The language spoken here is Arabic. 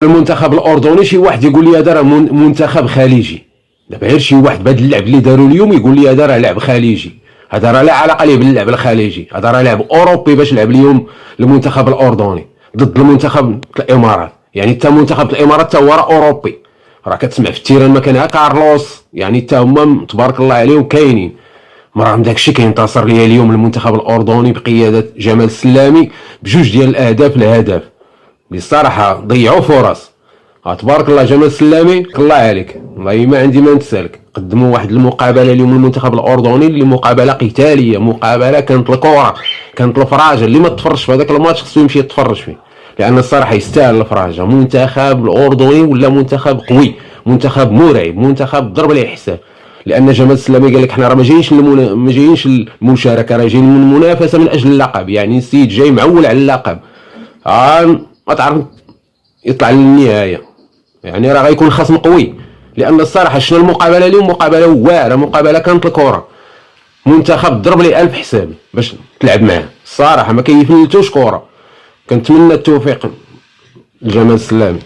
المنتخب الاردني شي واحد يقول لي هذا راه منتخب خليجي. دابا غير شي واحد بهذا اللعب اللي داروا اليوم يقول لي هذا راه لعب خليجي، هذا راه لا علاقه ليه باللعب الخليجي، هذا راه لعب اوروبي باش لعب اليوم المنتخب الاردني ضد المنتخب الامارات. يعني حتى منتخب الامارات حتى هو راه اوروبي، راه كتسمع في التيران مكانها كارلوس، يعني حتى هما تبارك الله عليهم كاينين. مرام داكشي كينتصر ليا اليوم المنتخب الاردني بقياده جمال السلامي بجوج ديال الاهداف الهدف اللي الصراحه ضيعوا فرص. تبارك الله جمال السلامي، الله عليك، والله ما عندي ما نتسالك. قدموا واحد المقابله اليوم المنتخب الاردني اللي مقابله قتاليه، مقابله كانت الكره، كانت الفراجه. اللي ما تفرجش في هذاك الماتش خصو يمشي يتفرج فيه، لان الصراحه يستاهل الفراجه. منتخب الاردني ولا منتخب قوي، منتخب مرعب، منتخب ضرب عليه حساب. لان جمال السلامي قال لك حنا راه ما جايينش المشاركه، راه جايين من المنافسه من اجل اللقب. يعني السيد جاي معول على اللقب، ما تعرف يطلع للنهايه. يعني راه غيكون خصم قوي، لان الصراحه شنو المقابله اليوم؟ مقابله واعره، مقابله كانت الكره، منتخب ضرب لي 1000 حساب باش تلعب معاه. الصراحه ما كيفنيتوش كره. كنتمنى التوفيق لجمال السلامي.